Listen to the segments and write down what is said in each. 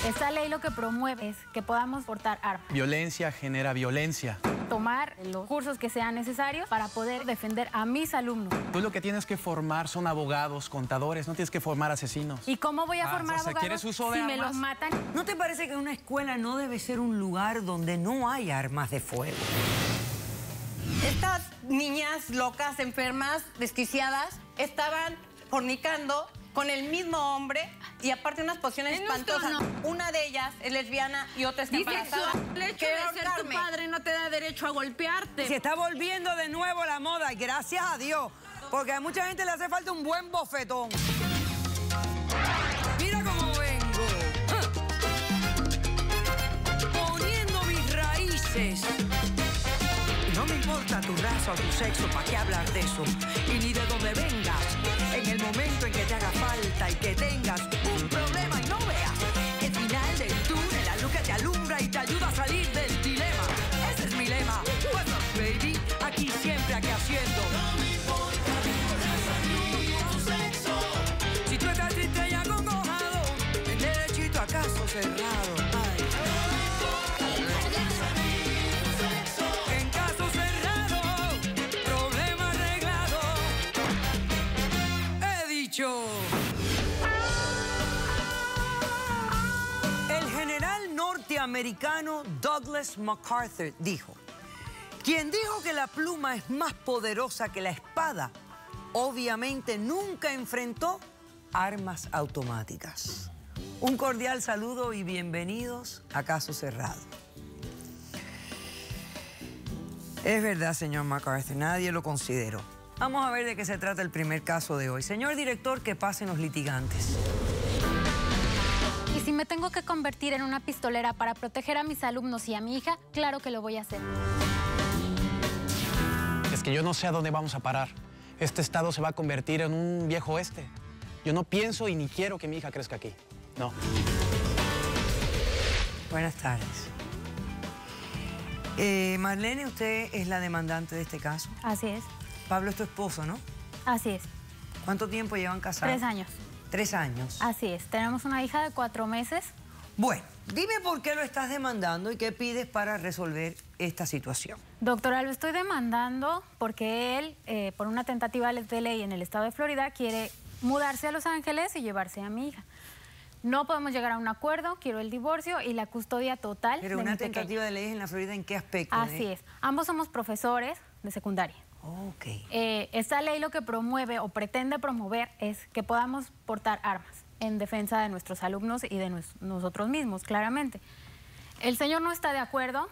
Esta ley lo que promueve es que podamos portar armas. Violencia genera violencia. Tomar los cursos que sean necesarios para poder defender a mis alumnos. Tú lo que tienes que formar son abogados, contadores, no tienes que formar asesinos. ¿Y cómo voy a formar abogados ¿quieres uso de si me armas? los matan? ¿No te parece que una escuela no debe ser un lugar donde no hay armas de fuego? Estas niñas locas, enfermas, desquiciadas, estaban fornicando con el mismo hombre y aparte unas posiciones espantosas. Una de ellas es lesbiana y otra es embarazada. El hecho de ser tu padre no te da derecho a golpearte. Se está volviendo de nuevo la moda y gracias a Dios, porque a mucha gente le hace falta un buen bofetón. Mira cómo vengo. Poniendo mis raíces. No me importa tu raza o tu sexo, ¿para qué hablar de eso? Y ni de dónde vengas. En el momento en que te haga falta y que tengas un problema y no veas el final del túnel, la luz que te alumbra y te ayuda a salir del dilema. Ese es mi lema. What's up, baby? Aquí siempre, aquí haciendo. No me importa tu raza ni tu sexo. Si tú estás triste y acongojado, en derechito a caso cerrado. Ay. El general norteamericano Douglas MacArthur dijo: quien dijo que la pluma es más poderosa que la espada, obviamente nunca enfrentó armas automáticas. Un cordial saludo y bienvenidos a Caso Cerrado. Es verdad, señor MacArthur, nadie lo consideró. Vamos a ver de qué se trata el primer caso de hoy. Señor director, que pasen los litigantes. Y si me tengo que convertir en una pistolera para proteger a mis alumnos y a mi hija, claro que lo voy a hacer. Es que yo no sé a dónde vamos a parar. Este estado se va a convertir en un viejo oeste. Yo no pienso y ni quiero que mi hija crezca aquí. No. Buenas tardes. Marlene, usted es la demandante de este caso. Así es. Pablo es tu esposo, ¿no? Así es. ¿Cuánto tiempo llevan casados? 3 años. 3 años. Así es. Tenemos una hija de 4 meses. Bueno, dime por qué lo estás demandando y qué pides para resolver esta situación. Doctora, lo estoy demandando porque él, por una tentativa de ley en el estado de Florida, quiere mudarse a Los Ángeles y llevarse a mi hija. No podemos llegar a un acuerdo, quiero el divorcio y la custodia total. Pero una tentativa de ley en la Florida, ¿en qué aspecto? Así es. Ambos somos profesores de secundaria. Ok. Esta ley lo que promueve o pretende promover es que podamos portar armas en defensa de nuestros alumnos y de nosotros mismos, claramente. El señor no está de acuerdo,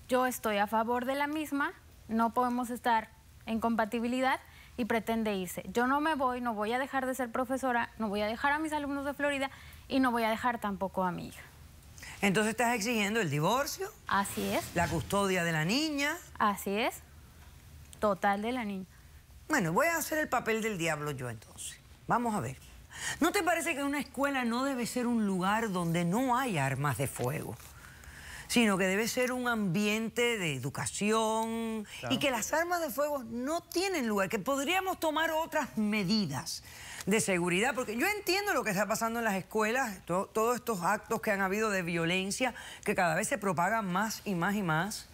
yo estoy a favor de la misma, no podemos estar en compatibilidad y pretende irse. Yo no me voy, no voy a dejar de ser profesora, no voy a dejar a mis alumnos de Florida y no voy a dejar tampoco a mi hija. Entonces estás exigiendo el divorcio. Así es. La custodia de la niña. Así es. Total de la niña. Bueno, voy a hacer el papel del diablo yo entonces. Vamos a ver. ¿No te parece que una escuela no debe ser un lugar donde no hay armas de fuego? Sino que debe ser un ambiente de educación, claro, y que las armas de fuego no tienen lugar, que podríamos tomar otras medidas de seguridad, porque yo entiendo lo que está pasando en las escuelas, todos estos actos que han habido de violencia, que cada vez se propagan más y más y más.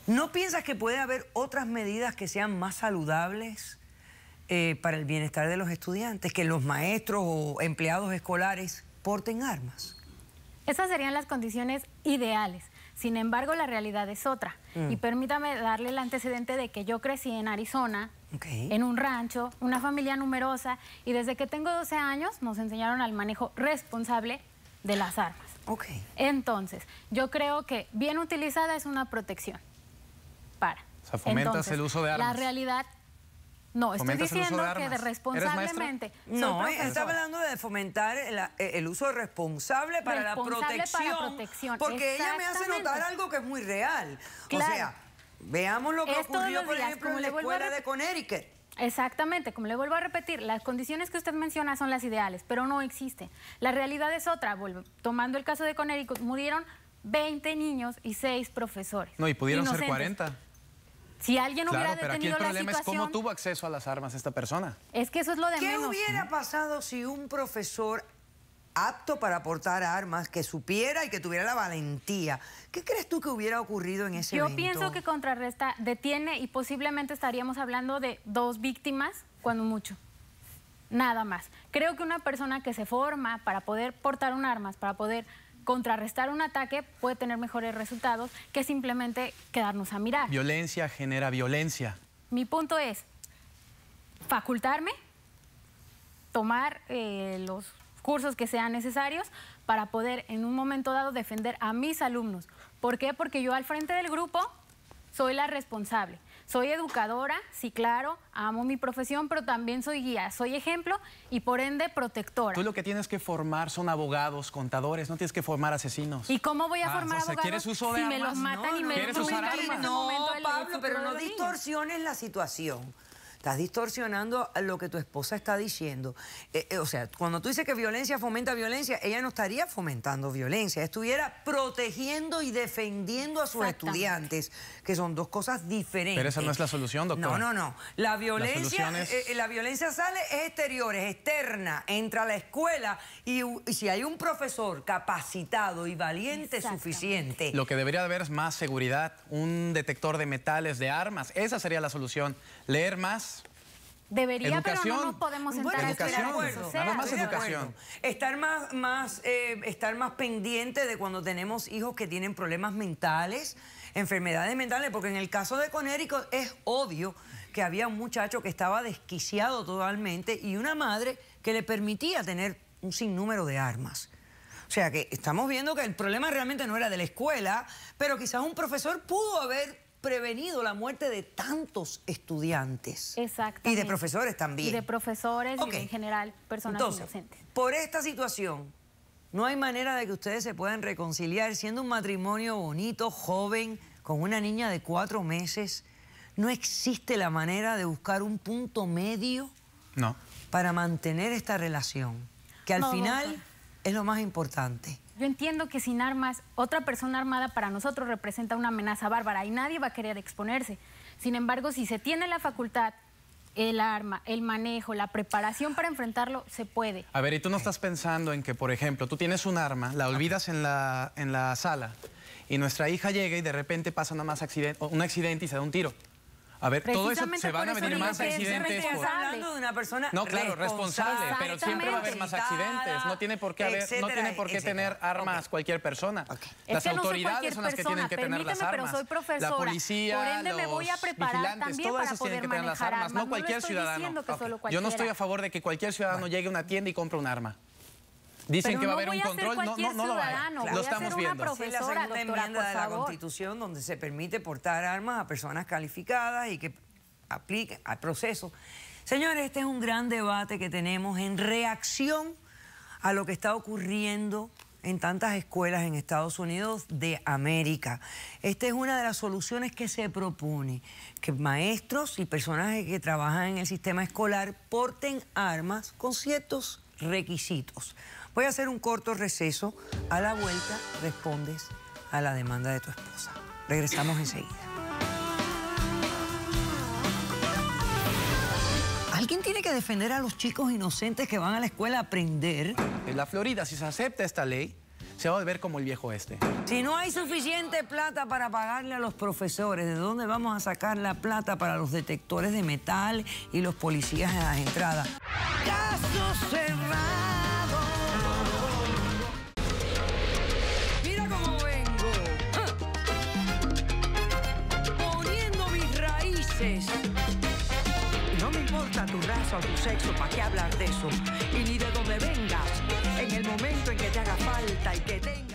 ¿No piensas que puede haber otras medidas que sean más saludables para el bienestar de los estudiantes, que los maestros o empleados escolares porten armas? Esas serían las condiciones ideales. Sin embargo, la realidad es otra. Y permítame darle el antecedente de que yo crecí en Arizona, en un rancho, una familia numerosa, y desde que tengo 12 años nos enseñaron al manejo responsable de las armas. Entonces, yo creo que bien utilizada es una protección. O sea, fomentas el uso de armas. La realidad... No, estoy diciendo que de responsablemente... No, está hablando de fomentar el uso responsable para la protección. Porque ella me hace notar algo que es muy real. Claro. O sea, veamos lo que ocurrió, por ejemplo, en la escuela de Connecticut. Exactamente, como le vuelvo a repetir, las condiciones que usted menciona son las ideales, pero no existen. La realidad es otra. Tomando el caso de Connecticut, murieron 20 niños y 6 profesores. No, y pudieron ser 40. Si alguien hubiera detenido la situación... Pero aquí el problema es cómo tuvo acceso a las armas esta persona. Es que eso es lo de menos. ¿Qué hubiera pasado si un profesor apto para portar armas, que supiera y que tuviera la valentía. ¿Qué crees tú que hubiera ocurrido en ese evento? Yo pienso que contrarresta, detiene y posiblemente estaríamos hablando de 2 víctimas, cuando mucho. Nada más. Creo que una persona que se forma para poder portar un arma, para poder contrarrestar un ataque, puede tener mejores resultados que simplemente quedarnos a mirar. Violencia genera violencia. Mi punto es facultarme, tomar los cursos que sean necesarios para poder en un momento dado defender a mis alumnos. ¿Por qué? Porque yo al frente del grupo soy la responsable. Soy educadora, sí, claro, amo mi profesión, pero también soy guía, soy ejemplo y por ende protectora. Tú lo que tienes que formar son abogados, contadores, no tienes que formar asesinos. ¿Y cómo voy a formar abogados ¿quieres uso de si me armas? los matan y me ¿Quieres usar armas? No, Pablo, pero no distorsiones la situación. Estás distorsionando lo que tu esposa está diciendo. O sea, cuando tú dices que violencia fomenta violencia, ella no estaría fomentando violencia, estuviera protegiendo y defendiendo a sus estudiantes, que son 2 cosas diferentes. Pero esa no es la solución, doctora. No. La violencia, la violencia sale, es exterior, es externa, entra a la escuela y si hay un profesor capacitado y valiente suficiente. Lo que debería haber es más seguridad, un detector de metales, de armas. Esa sería la solución. Leer más. Debería, educación. Pero no nos podemos entrar a educación. Nada más educación. Estar más pendiente de cuando tenemos hijos que tienen problemas mentales, enfermedades mentales, porque en el caso de Connecticut es obvio que había un muchacho que estaba desquiciado totalmente y una madre que le permitía tener un sinnúmero de armas. O sea que estamos viendo que el problema realmente no era de la escuela, pero quizás un profesor pudo haber prevenido la muerte de tantos estudiantes. Exactamente. Y de profesores también. Y de profesores y en general personas inocentes. Por esta situación, no hay manera de que ustedes se puedan reconciliar siendo un matrimonio bonito, joven, con una niña de 4 meses. ¿No existe la manera de buscar un punto medio? No. Para mantener esta relación, que al final es lo más importante. Yo entiendo que sin armas, otra persona armada para nosotros representa una amenaza bárbara y nadie va a querer exponerse. Sin embargo, si se tiene la facultad, el arma, el manejo, la preparación para enfrentarlo, se puede. A ver, ¿y tú no estás pensando en que, por ejemplo, tú tienes un arma, la olvidas en la sala y nuestra hija llega y de repente pasa un accidente y se da un tiro? A ver, todo eso se van a venir más accidentes. Estás hablando de una persona responsable, pero siempre va a haber más accidentes. No tiene por qué tener armas cualquier persona. Las autoridades son las que tienen que tener las armas. Pero soy profesora. La policía, por ende, me voy a preparar vigilantes, también todos para esos tienen poder que tener las manejar armas, no cualquier ciudadano. Yo no estoy a favor de que cualquier ciudadano llegue a una tienda y compre un arma. Dicen que va a haber un control, no lo hay. Lo estamos viendo. Es la segunda enmienda de la Constitución donde se permite portar armas a personas calificadas y que apliquen al proceso. Señores, este es un gran debate que tenemos en reacción a lo que está ocurriendo en tantas escuelas en Estados Unidos de América. Esta es una de las soluciones que se propone, que maestros y personas que trabajan en el sistema escolar porten armas con ciertos requisitos. Voy a hacer un corto receso. A la vuelta respondes a la demanda de tu esposa. Regresamos enseguida. Alguien tiene que defender a los chicos inocentes que van a la escuela a aprender. En la Florida, si se acepta esta ley, se va a ver como el viejo oeste. Si no hay suficiente plata para pagarle a los profesores, ¿de dónde vamos a sacar la plata para los detectores de metal y los policías en las entradas? ¡Caso cerrado! Mira cómo vengo. Poniendo mis raíces. No me importa tu raza o tu sexo, ¿para qué hablar de eso? Y ni de dónde vengas, en el momento en que te haga falta y que tengas...